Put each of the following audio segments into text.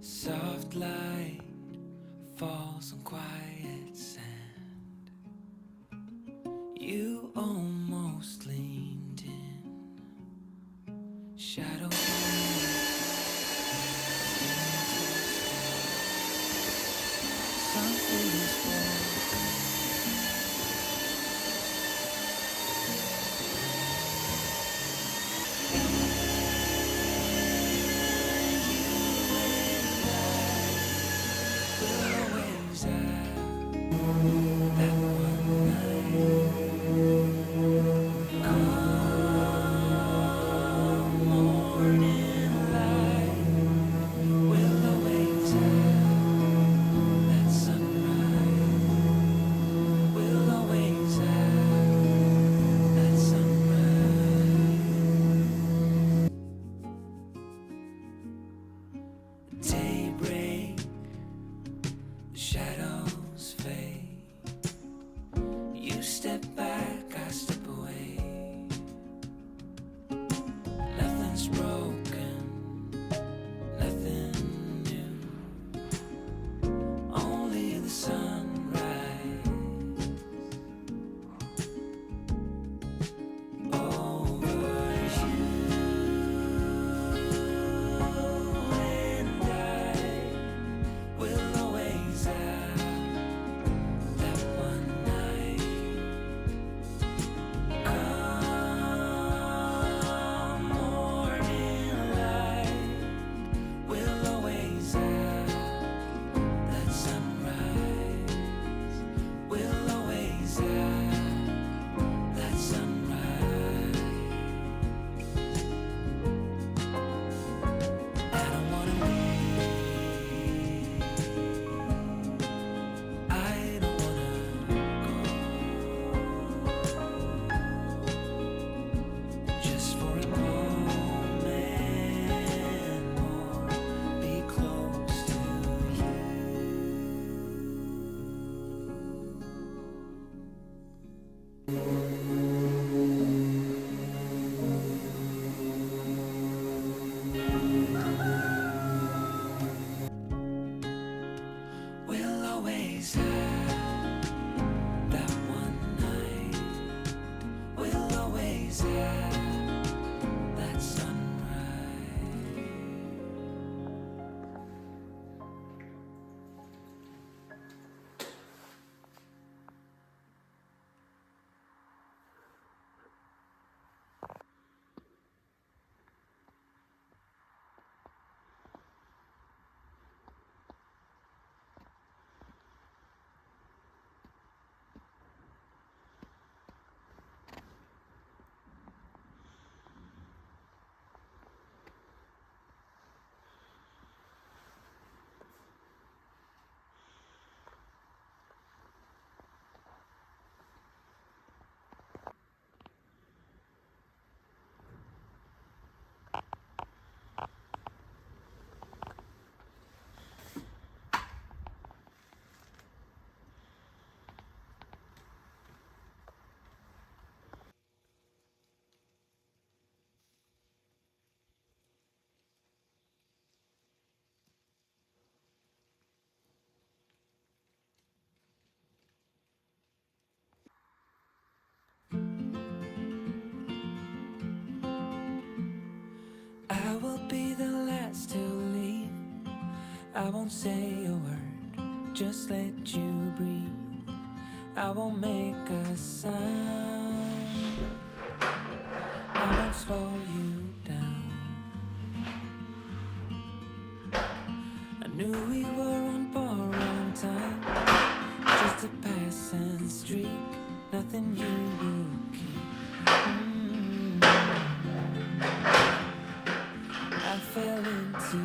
Soft light falls on quiet sand. You almost leaned in. Shadow something is wrong. Daybreak, shadows fade. You step back, I step away. Nothing's broken, nothing new. Only the sunrise. Over you and I will always have that one night. Come morning light, we'll always have that sunrise. We'll always have that sunrise. I don't wanna leave. I don't wanna go. Just for a moment more, be close to you. We'll always have that one night. We'll always have that sunrise. I will be the last to leave. I won't say a word, just let you breathe. I won't make a sound. I won't slow you down. I knew we were on borrowed time, just a passing streak, nothing you will keep. I fell into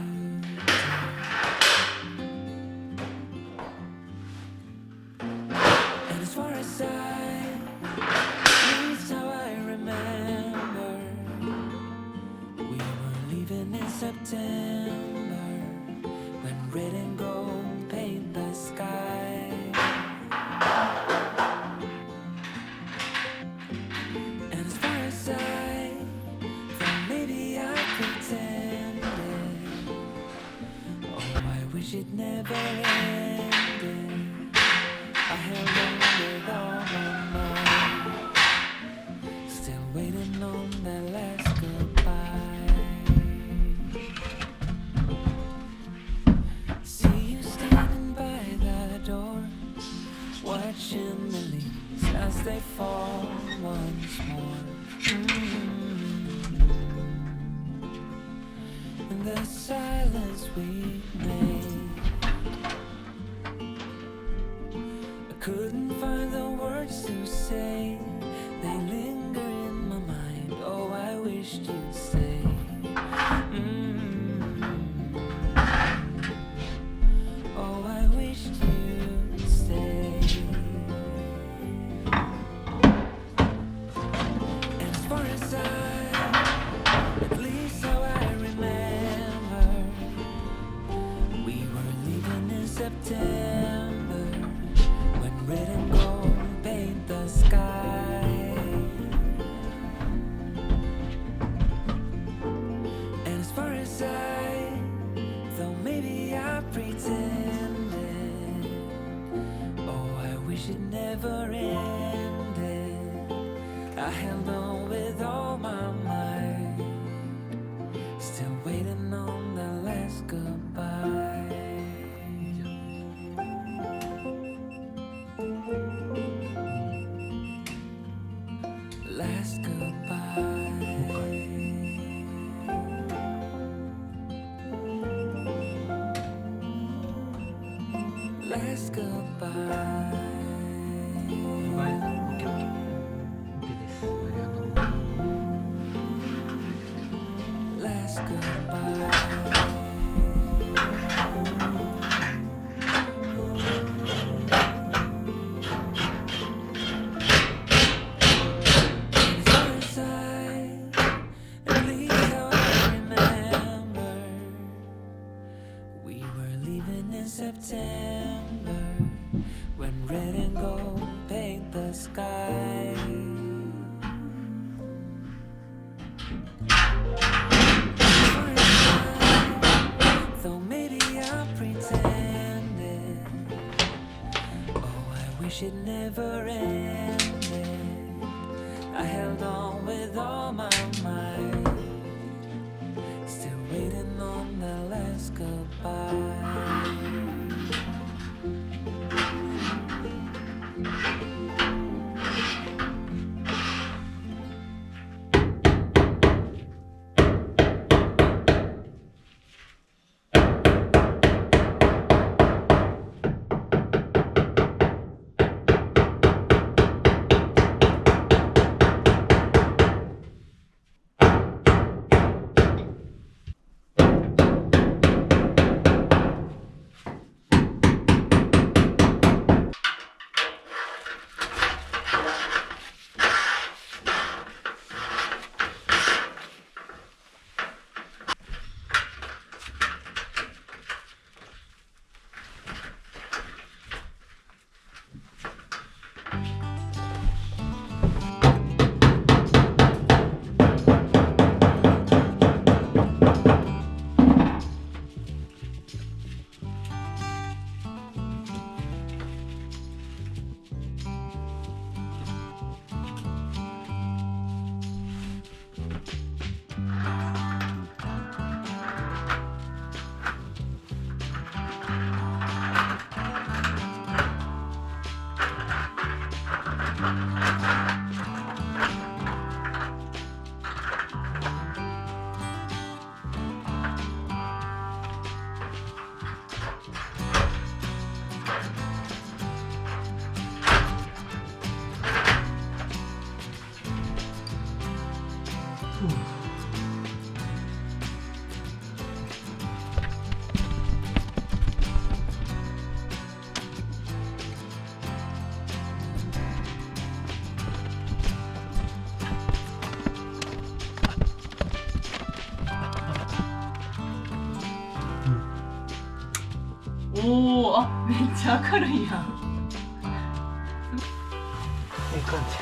and as far as least how I remember, we were leaving in September when red and gold paint the sky. And as far I wish it never ended. I held on with all my might, still waiting on that last goodbye. See you standing by the door, watching the leaves as they fall once more. In the silence we made, I couldn't find the words to say. They linger in my mind. Oh, I wished you'd stay. Oh, I wished you'd stay. And as far as at least how I remember, we were leaving in September, when red and gold paint the sky. And as far as though maybe I pretended, oh, I wish it never ended. I held on with all my might, still waiting on the last goodbye. Last goodbye. Last goodbye. はい、OK です。ありがとう。 Last goodbye. At least how I remember, we were leaving in September, when red and gold paint the sky. Though maybe I pretended, oh, I wish it never ended. I held on with all my might, still waiting on the last goodbye.おお、あ、めっちゃ明るいやん。いい感じ。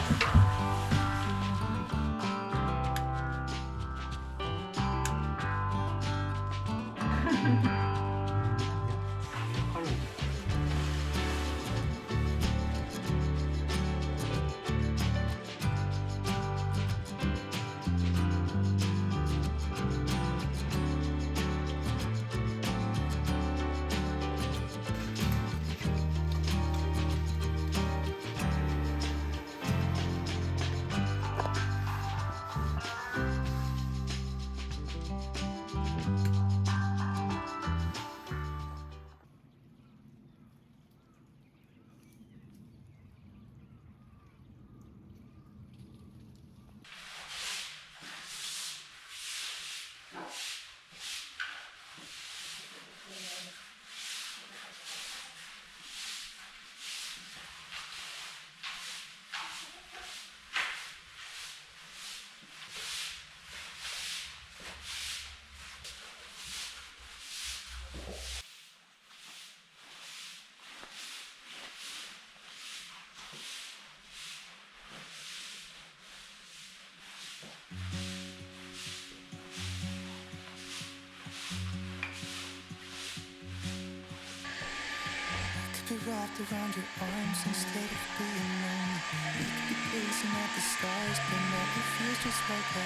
be wrapped around your arms instead of being lonely. We could be gazing at the stars, but now it feels just like I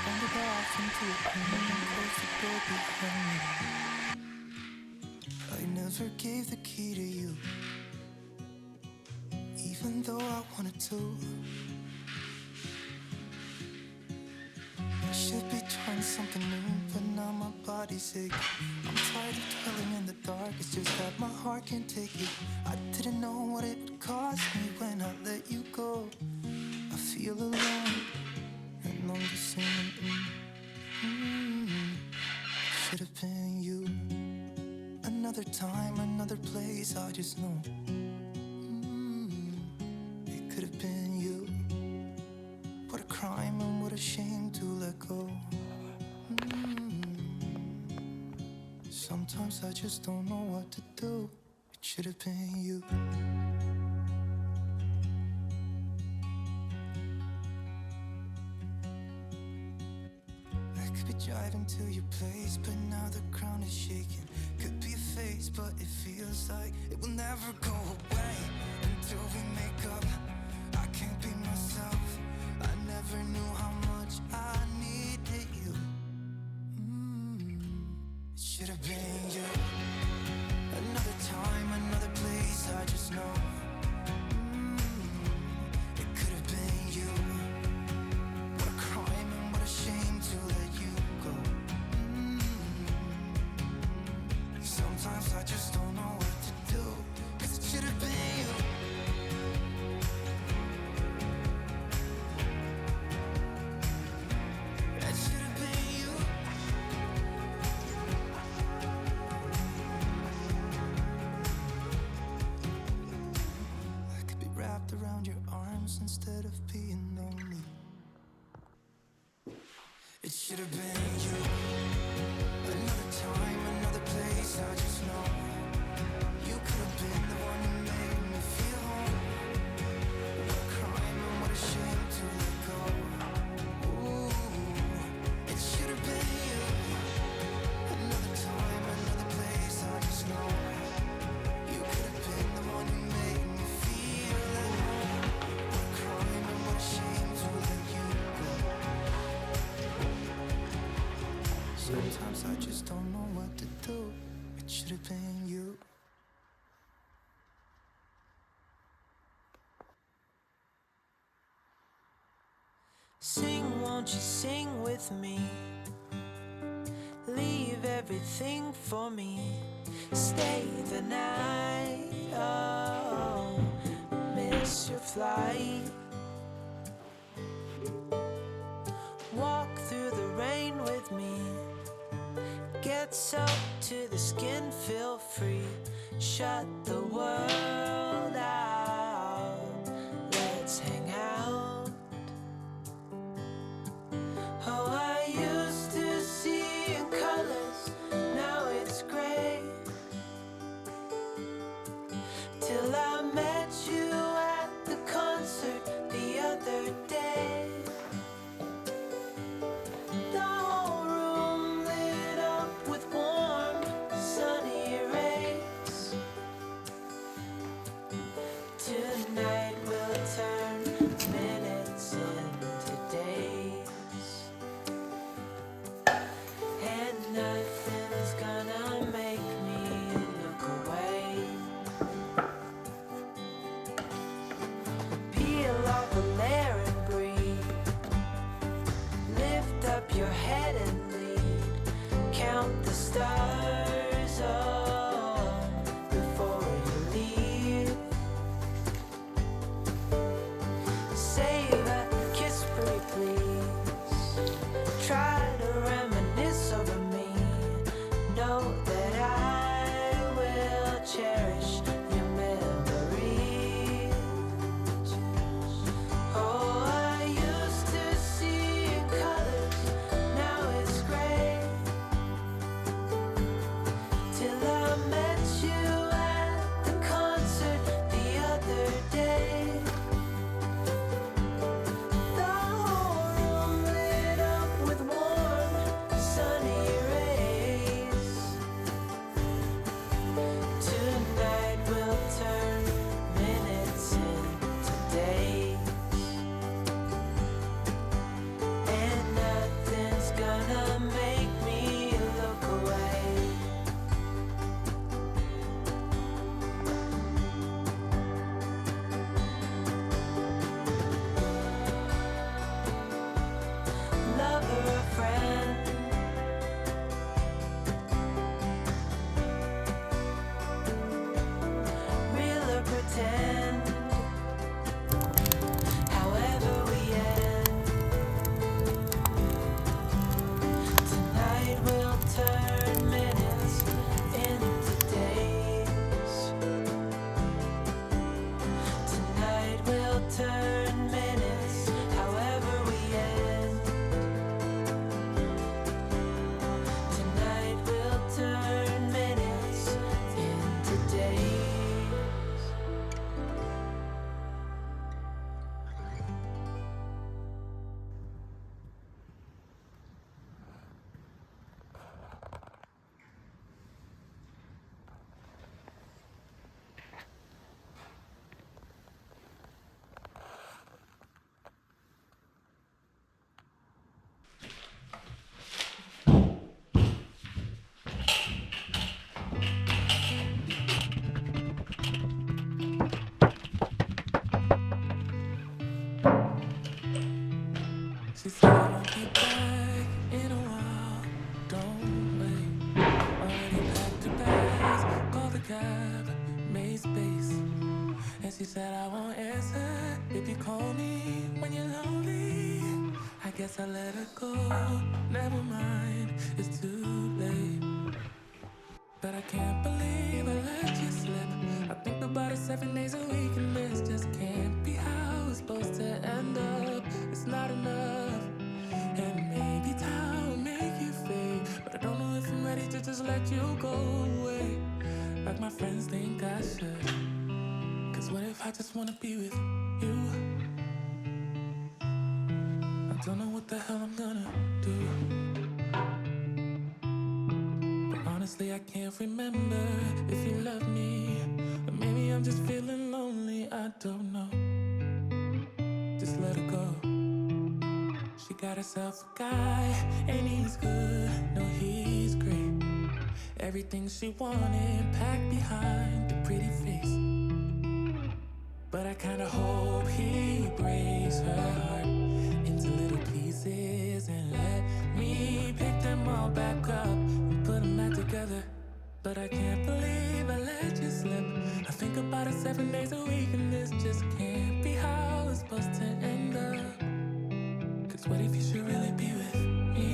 wandered off into a dream and closed the door behind me. I never gave the key to you, even though I wanted to. I should be trying something new, but now my body's aching. I'm tired of dwelling in the dark, it's just that my heart can't take it. I didn't know what it would cost me when I let you go. I feel alone, and I'm just singing, should have been you. Another time, another place, I just know it could have been you. What a crime and what a shame to let go. Sometimes I just don't know what to do. It should have been you. I could be driving to your place, but now the ground is shaking. Could be a phase, but it feels like it will never go away until we make up. I can't be myself. I never knew how much I needed you. It should have been you. Another time, another place, I just know it could have been you. What a crime and what a shame to let you go. Sometimes I just don't know what to do, 'cause it should have been you. It should have been you. I could be wrapped around your arms instead of being lonely. It should have been you. Another time, another place, I just know you could have been the one who made me feel home. What a crime and what a shame to let go. Ooh, it should have been you. Another time, another place, I just know you could have been the one who made me feel at home. What a crime and what a shame to let you go. Sometimes I just don't know what to do. It should have been you. Sing, won't you sing with me? Leave everything for me. Stay the night. Oh, miss your flight. Walk through the rain with me. Get soaked to the skin, feel free. Shut the world out. Let's hang out. Oh, I used to see in colors, now it's gray. Till I met you at the concert the other day. The whole room lit up with warm, sunny rays. message that I won't answer. If you call me when you're lonely, I guess I'll let her go. Never mind, it's too late. But I can't believe I let you slip. I think about it 7 days a week, and this just can't be how it's supposed to end up. It's not enough. And maybe time will make you fade, but I don't know if I'm ready to just let you go away like my friends think I should. Cause what if I just wanna be with you? I don't know what the hell I'm gonna do. But honestly, I can't remember if you love me, or maybe I'm just feeling lonely. I don't know. Just let her go. She got herself a guy, and he's good. No, he's great. Everything she wanted packed behind the pretty face. But I kinda hope he breaks her heart into little pieces and let me pick them all back up and put them back together. But I can't believe I let you slip. I think about it 7 days a week, and this just can't be how it's supposed to end up. Cause what if you should really be with me?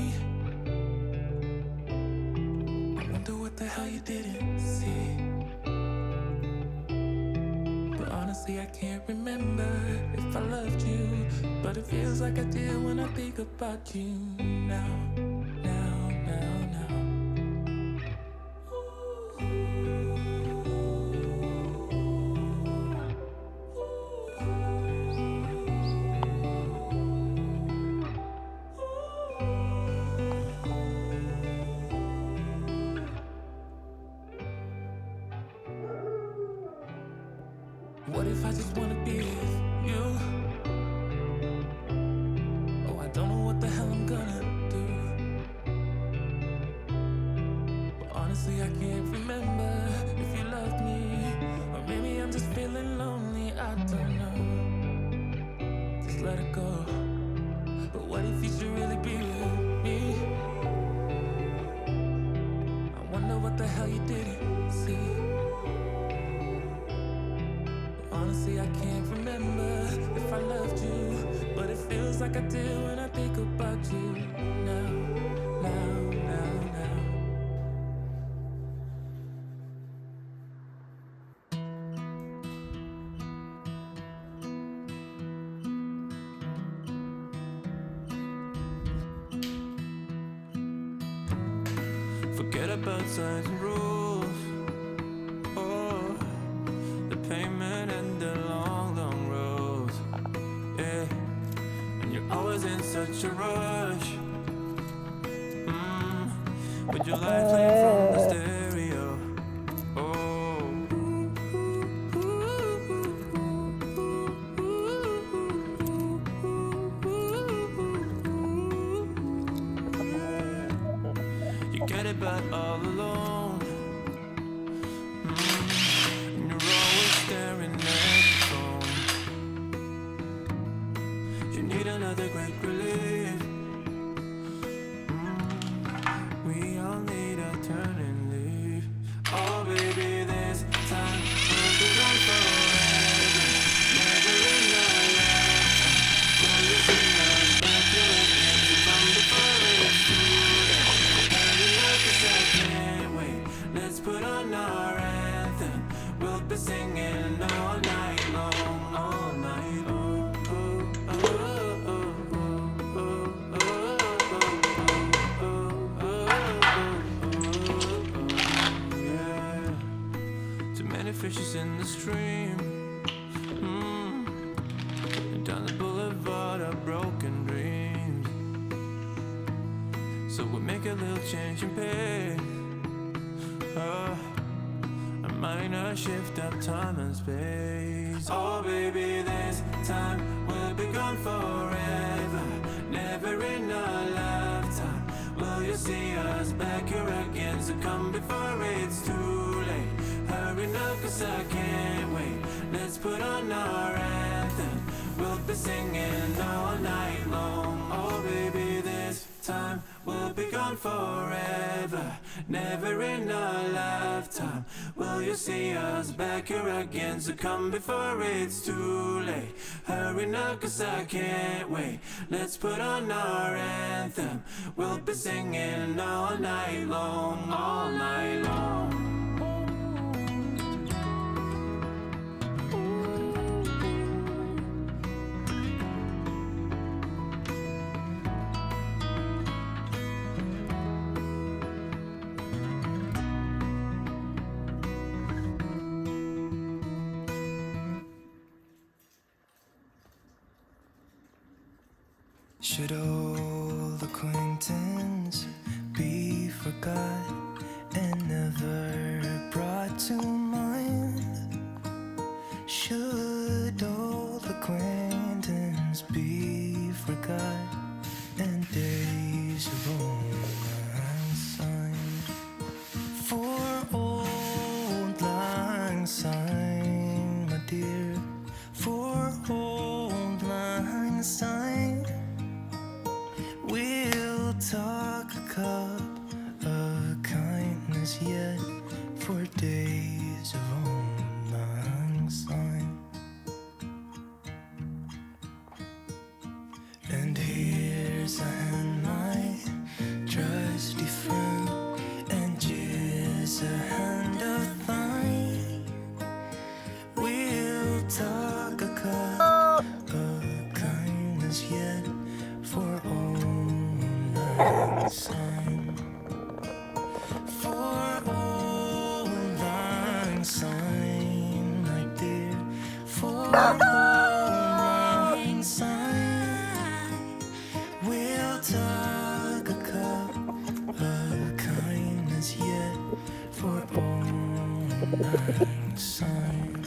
I wonder what the hell you didn't see. But honestly, I can't remember if I loved you, but it feels like I did when I think about you now. What if I just wanna be with you? Oh, I don't know what the hell I'm gonna do. But honestly, I can't remember if you loved me, or maybe I'm just feeling lonely. I don't know. Just let it go. But what if you should really be with me? I wonder what the hell you didn't see. Honestly, I can't remember if I loved you, but it feels like I do when I think about you now. Forget about signs and rules. Oh, the payment and the long roads. Yeah, and you're always in such a rush. With your life playing from the stereo. Oh, you get it back all alone. And you're always staring at the phone. You need another great relief. We all need a turning leaf. Oh baby, this time we'll be gone forever. Never in our lifetime will you see us back here again. So come before it's too late. Hurry up 'cause I can't wait. Let's put on our anthem. We'll be singing all night long, all night long. Fishes in the stream, and down the boulevard of broken dreams. So we'll make a little change and pay, a minor shift of time and space. Oh baby, this time we'll be gone forever. Never in our lifetime will you see us back here again. So come before it's too late. Hurry now 'cause I can't wait. Let's put on our anthem. We'll be singing all night long. Oh baby, this Time will be gone forever, never in a lifetime will you see us back here again. So come before it's too late. Hurry now, 'cause I can't wait. Let's put on our anthem. We'll be singing all night long, all night long. Should old acquaintance be forgot and never brought to mind? Should old acquaintance be forgot and days of old unsigned? For old lang syne, my dear, for old lang syne, we'll talk a cup of kindness yet for days of old lang syne. And here's a hand, my trusty friend, and here's a hand of thine. We'll talk a cup of kindness yet for old lang syne. For old lang syne, my dear, for old lang syne, we'll talk a cup of kindness yet for old lang syne.